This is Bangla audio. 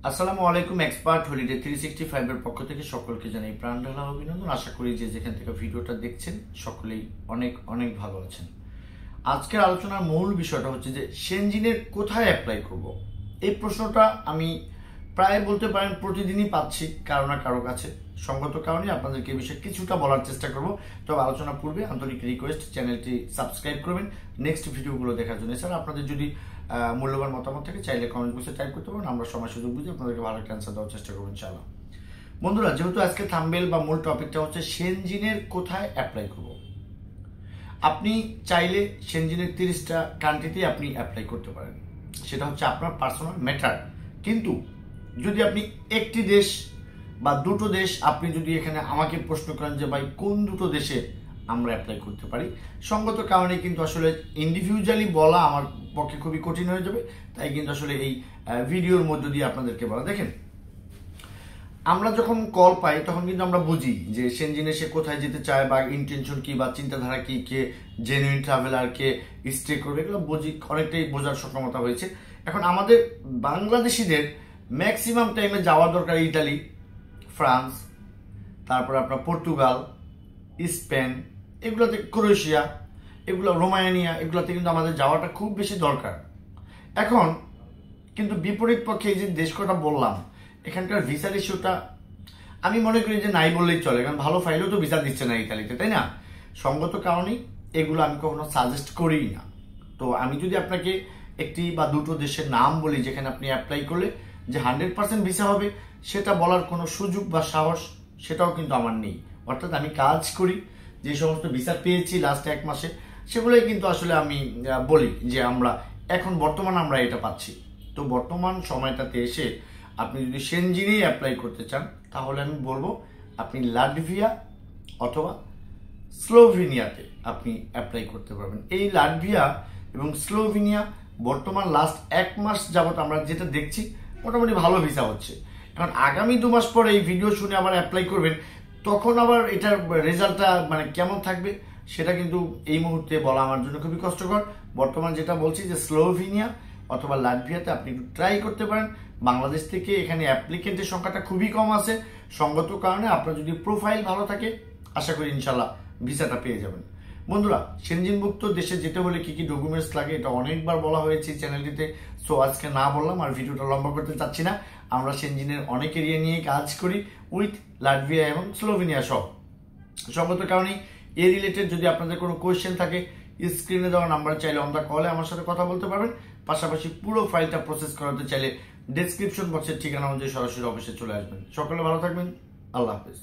আসসালামু আলাইকুম। এক্সপার্ট হলিডে 365 এর পক্ষ থেকে সকলকে জানাই প্রাণ ঢালা অভিনন্দন। আশা করি যে যেখান থেকে ভিডিওটা দেখছেন সকলেই অনেক অনেক ভালো আছেন। আজকের আলোচনার মূল বিষয়টা হচ্ছে যে সেনজিনের কোথায় অ্যাপ্লাই করব। এই প্রশ্নটা আমি প্রায় বলতে পারেন প্রতিদিনই পাচ্ছি কারো না কারো কাছে। সঙ্গত কারণে আপনাদেরকে এই বিষয়ে কিছুটা বলার চেষ্টা করব। তবে আলোচনা পূর্বে আন্তরিক রিকোয়েস্ট, চ্যানেলটি সাবস্ক্রাইব করবেন নেক্সট ভিডিওগুলো দেখার জন্য। এছাড়া আপনাদের যদি মূল্যবান মতামত থেকে চাইলে কমেন্ট বক্সে টাইপ করতে পারেন, আমরা সময় সুযোগ বুঝে আপনাদেরকে ভালো একটা অ্যান্সার দেওয়ার চেষ্টা করবো ইনশাআল্লাহ। বন্ধুরা, যেহেতু আজকে থাম্বনেল বা মূল টপিকটা হচ্ছে সেনজিনের কোথায় অ্যাপ্লাই করব, আপনি চাইলে সেনজিনের 30টা কান্ট্রিতেই আপনি অ্যাপ্লাই করতে পারেন। সেটা হচ্ছে আপনার পার্সোনাল ম্যাটার। কিন্তু যদি আপনি একটি দেশ বা দুটো দেশ আপনি যদি এখানে আমাকে প্রশ্ন করেন যে ভাই কোন দুটো দেশে আমরা অ্যাপ্লাই করতে পারি, সঙ্গত কারণে কিন্তু আসলে ইন্ডিভিজুয়ালি বলা আমার পক্ষে খুবই কঠিন হয়ে যাবে। তাই কিন্তু আসলে এই ভিডিওর মধ্য দিয়ে আপনাদেরকে বলা। দেখেন, আমরা যখন কল পাই তখন কিন্তু আমরা বুঝি যে সেনজিনে সে কোথায় যেতে চায় বা ইন্টেনশন কি বা চিন্তাধারা কি, কে জেনুইন ট্রাভেলার, কে স্টে করবে, এগুলো বুঝি, অনেকটাই বোঝার সক্ষমতা হয়েছে। এখন আমাদের বাংলাদেশিদের ম্যাক্সিমাম টাইমে যাওয়া দরকার ইটালি, ফ্রান্স, তারপর আপনার পর্তুগাল, স্পেন, এগুলোতে ক্রোয়েশিয়া, এগুলো রোমানিয়া, এগুলোতে কিন্তু আমাদের যাওয়াটা খুব বেশি দরকার। এখন কিন্তু বিপরীত পক্ষে এই যে দেশ কটা বললাম, এখানকার ভিসার ইস্যুটা আমি মনে করি যে নাই বললেই চলে, কারণ ভালো ফাইলেও তো ভিসা দিচ্ছে না ইতালিতে, তাই না? সঙ্গত কারণেই এগুলো আমি কখনো সাজেস্ট করিই না। তো আমি যদি আপনাকে একটি বা দুটো দেশের নাম বলি যেখানে আপনি অ্যাপ্লাই করলে যে 100% ভিসা হবে, সেটা বলার কোনো সুযোগ বা সাহস সেটাও কিন্তু আমার নেই। অর্থাৎ আমি কাজ করি, যে সমস্ত ভিসা পেয়েছি লাস্ট 1 মাসে, সেগুলোই কিন্তু আসলে আমি বলি যে এখন বর্তমান আমরা এটা পাচ্ছি। তো বর্তমান সময়টাতে এসে আপনি যদি সেনজিনেই অ্যাপ্লাই করতে চান, তাহলে আমি বলবো আপনি লাটভিয়া অথবা স্লোভেনিয়াতে আপনি অ্যাপ্লাই করতে পারবেন। এই লাটভিয়া এবং স্লোভেনিয়া বর্তমান লাস্ট 1 মাস যাবত আমরা যেটা দেখছি মোটামুটি ভালো ভিসা হচ্ছে। এখন আগামী 2 মাস পরে এই ভিডিও শুনে আবার অ্যাপ্লাই করবেন, তখন আবার এটার রেজাল্টটা কেমন থাকবে সেটা কিন্তু এই মুহূর্তে বলা আমার জন্য খুবই কষ্টকর। বর্তমান যেটা বলছি যে স্লোভেনিয়া অথবা লাটভিয়াতে আপনি একটু ট্রাই করতে পারেন। বাংলাদেশ থেকে এখানে অ্যাপ্লিকেন্টের সংখ্যাটা খুবই কম আছে। সঙ্গত কারণে আপনার যদি প্রোফাইল ভালো থাকে, আশা করি ইনশাল্লাহ ভিসাটা পেয়ে যাবেন। বন্ধুরা, সেনজিনভুক্ত দেশে যেতে হলে কি কি ডকুমেন্টস লাগে এটা অনেকবার বলা হয়েছে চ্যানেলটিতে, সো আজকে না বললাম, আর ভিডিওটা লম্বা করতে চাচ্ছি না। আমরা সেনজিনের অনেক এরিয়া নিয়ে কাজ করি উইথ লাটভিয়া এবং স্লোভেনিয়া সহ। সঙ্গত কারণে এ রিলেটেড যদি আপনাদের কোনো কোয়েশ্চেন থাকে, স্ক্রিনে দেওয়া নাম্বার চাইলে অন দ্য কলে আমার সাথে কথা বলতে পারবেন। পাশাপাশি পুরো ফাইলটা প্রসেস করাতে চাইলে ডেসক্রিপশন বক্সের ঠিকানা অনুযায়ী সরাসরি অফিসে চলে আসবেন। সকলে ভালো থাকবেন। আল্লাহ হাফেজ।